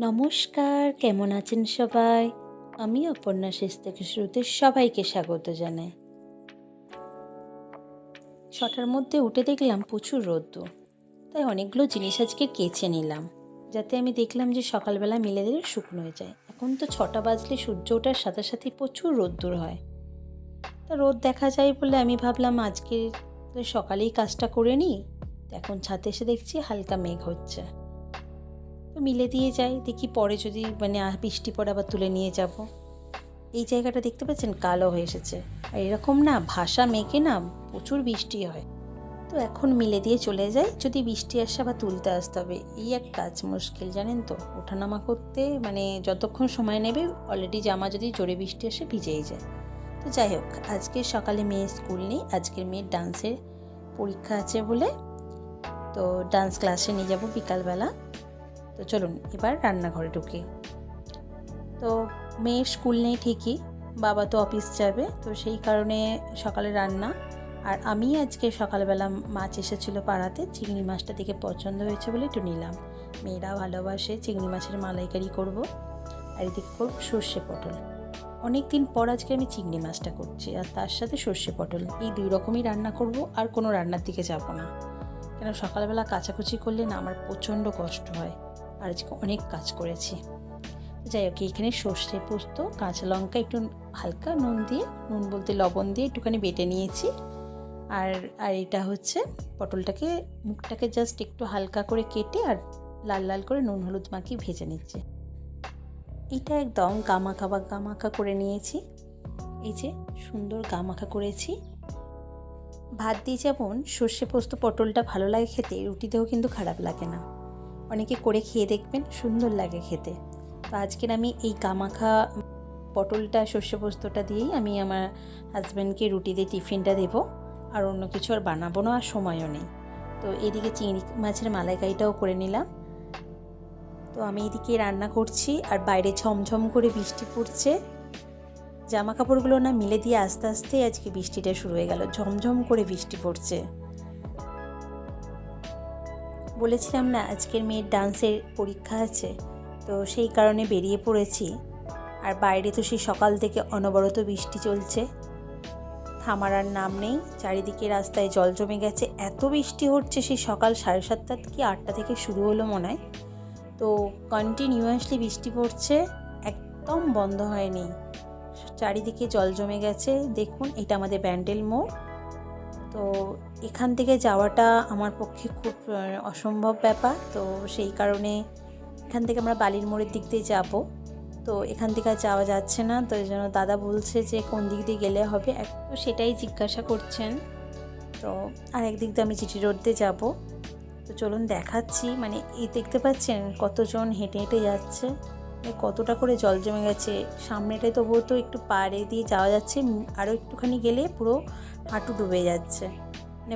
নমস্কার, কেমন আছেন সবাই? আমি অপর্ণা শেষ থেকে শুরুতে সবাইকে স্বাগত জানাই। ৬টার মধ্যে উঠে দেখলাম প্রচুর রোদ্দুর, তাই অনেকগুলো জিনিস আজকে কেচে নিলাম, যাতে আমি দেখলাম যে সকালবেলা মেলে দিলে শুকনো হয়ে যায়। এখন তো ৬টা বাজলে সূর্য ওঠার সাথে সাথে প্রচুর রোদ্দুর হয়, তা রোদ দেখা যায় বলে আমি ভাবলাম আজকে সকালেই কাজটা করে নিই। এখন ছাদে এসে দেখছি হালকা মেঘ হচ্ছে, তো মিলে দিয়ে যাই, দেখি পরে যদি বৃষ্টি পড়ে আবার তুলে নিয়ে যাব। এই জায়গাটা দেখতে পাচ্ছেন কালো হয়ে এসেছে, আর এরকম না ভাসা মেঘে না প্রচুর বৃষ্টি হয়। তো এখন মিলে দিয়ে চলে যাই, যদি বৃষ্টি আসে আবার তুলতে আসতে হবে। এই এক কাজ মুশকিল, জানেন তো, ওঠানামা করতে যতক্ষণ সময় নেবে, অলরেডি জামা যদি জোরে বৃষ্টি আসে ভিজেই যায়। তো যাই হোক, আজকে সকালে মেয়ের স্কুল নেই, আজকের মেয়ের ডান্সের পরীক্ষা আছে বলে তো ডান্স ক্লাসে নিয়ে যাব বিকালবেলা। তো চলুন এবার রান্নাঘরে ঢুকি। তো মেয়ের স্কুল নেই ঠিকই, বাবা তো অফিস যাবে, তো সেই কারণে সকালে রান্না। আর আমি আজকে সকালবেলা মাছ এসেছিলো পাড়াতে, চিংড়ি মাছটা দেখে পছন্দ হয়েছে বলে একটু নিলাম। মেয়েরা ভালোবাসে চিংড়ি মাছের মালাইকারি করব, আর এদিকে করব সর্ষে পটল। অনেক দিন পর আজকে আমি চিংড়ি মাছটা করছি, আর তার সাথে সর্ষে পটল, এই দুই রকমই রান্না করব। আর কোনো রান্নার দিকে যাব না, কেন সকালবেলা কাচাকুচি করলে না আমার প্রচণ্ড কষ্ট হয়, আর আজকে অনেক কাজ করেছি। যাই হোক, এইখানে সর্ষে পোস্ত, কাঁচা লঙ্কা, একটু হালকা নুন দিয়ে, নুন বলতে লবণ দিয়ে একটুখানি বেটে নিয়েছি। আর এটা হচ্ছে পটলটাকে, মুখটাকে জাস্ট একটু হালকা করে কেটে আর লাল লাল করে নুন হলুদ মাখিয়ে ভেজে নিচ্ছে। এটা একদম গামাখা করে নিয়েছি। এই যে সুন্দর গামাখা করেছি। ভাত দিয়ে যেমন সর্ষে পোস্ত পটলটা ভালো লাগে খেতে, রুটিতেও কিন্তু খারাপ লাগে না। অনেকে করে খেয়ে দেখবেন, সুন্দর লাগে খেতে। তো আজকের আমি এই গামাখা পটলটা সর্ষে পোস্তটা দিয়েই আমি আমার হাজব্যান্ডকে রুটি দিয়ে টিফিনটা দেবো, আর অন্য কিছু আর বানাবো না, আর সময়ও নেই। তো এদিকে চিংড়ি মাছের মালাইকারিটাও করে নিলাম। তো আমি এদিকে রান্না করছি, আর বাইরে ঝমঝম করে বৃষ্টি পড়ছে। জামা কাপড়গুলো না মিলে দিয়ে আস্তে আস্তে আজকে বৃষ্টিটা শুরু হয়ে গেল, ঝমঝম করে বৃষ্টি পড়ছে। বলেছিলাম না আজকের মেয়ের ডান্সের পরীক্ষা আছে, তো সেই কারণে বেরিয়ে পড়েছি। আর বাইরে তো সেই সকাল থেকে অনবরত বৃষ্টি চলছে, থামার আর নাম নেই। চারিদিকে রাস্তায় জল জমে গেছে, এত বৃষ্টি হচ্ছে। সেই সকাল 7:30 কি 8টা থেকে শুরু হলো মনে হয়, তো কন্টিনিউয়াসলি বৃষ্টি পড়ছে, একদম বন্ধ হয়নি। চারিদিকে জল জমে গেছে। দেখুন, এটা আমাদের ব্যান্ডেল মোড়। তো এখান থেকে যাওয়াটা আমার পক্ষে খুব অসম্ভব ব্যাপার, তো সেই কারণে এখান থেকে আমরা বালির মোড়ের দিক দিয়ে যাব। তো এখান থেকে যাওয়া যাচ্ছে না, তো এই জন্য দাদা বলছে যে কোন দিক দিয়ে গেলে হবে, তো সেটাই জিজ্ঞাসা করছেন। তো আর একদিক দিয়ে আমি জিটি রোড দিয়ে যাবো। তো চলুন দেখাচ্ছি, এই দেখতে পাচ্ছেন কতজন হেঁটে হেঁটে যাচ্ছে, কতটা করে জল জমে গেছে। সামনেটায় তবুও তো একটু পাড়ে দিয়ে যাওয়া যাচ্ছে, আরও একটুখানি গেলে পুরো হাঁটু ডুবে যাচ্ছে।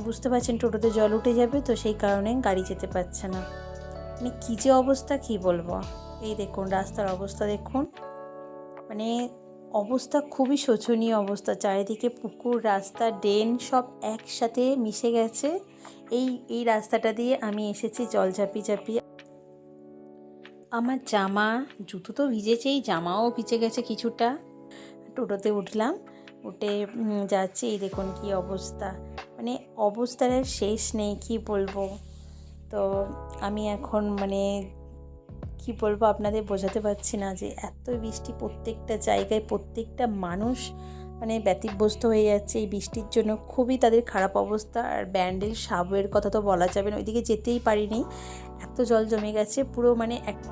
বুঝতে পারছেন টোটোতে জল উঠে যাবে, তো সেই কারণে গাড়ি যেতে পারছে না। কী যে অবস্থা, কী বলবো। এই দেখুন রাস্তার অবস্থা দেখুন, অবস্থা খুবই শোচনীয় অবস্থা। চারিদিকে পুকুর, রাস্তা, ড্রেন সব একসাথে মিশে গেছে। এই রাস্তাটা দিয়ে আমি এসেছি জল ঝাঁপিয়ে ঝাঁপিয়ে। আমার জামা জুতো তো ভিজেছেই, জামাও ভিজে গেছে কিছুটা। টোটোতে উঠলাম, উঠে যাচ্ছি। এই দেখুন কি অবস্থা, অবস্থার শেষ নেই, কি বলবো। তো আমি এখন কি বলবো আপনাদের বোঝাতে পারছি না, যে এত বৃষ্টি প্রত্যেকটা জায়গায়, প্রত্যেকটা মানুষ ব্যতিব্যস্ত হয়ে যাচ্ছে এই বৃষ্টির জন্য। খুবই তাদের খারাপ অবস্থা। আর ব্যান্ডেল সাবওয়ের কথা তো বলা যাবে না, ওইদিকে যেতেই পারিনি, এত জল জমে গেছে পুরো, একটা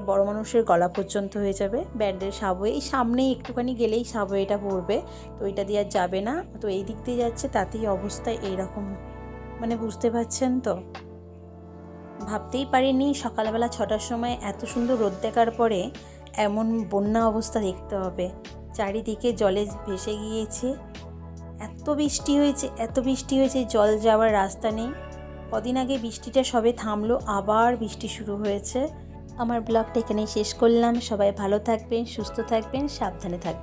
বড় মানুষের গলা পর্যন্ত হয়ে যাবে ব্যান্ডেল সাবওয়ে। এই সামনেই একটুখানি গেলেই সাবওয়েটা পড়বে, তো ওইটা দিয়ে আর যাবে না। তো এই দিক দিয়ে যাচ্ছে, তাতেই অবস্থা এইরকম, বুঝতে পারছেন তো। ভাবতেই পারিনি সকালবেলা 6টার সময় এত সুন্দর রোদ দেখার পরে এমন বন্যা অবস্থা দেখতে হবে। চারিদিকে জলে ভেসে গিয়েছে, এত বৃষ্টি হয়েছে, জল যাওয়ার রাস্তা নেই। কদিন আগে বৃষ্টিটা সবে থামলো, আবার বৃষ্টি শুরু হয়েছে। আমার ব্লগটা এখানেই শেষ করলাম। সবাই ভালো থাকবেন, সুস্থ থাকবেন, সাবধানে থাকবেন।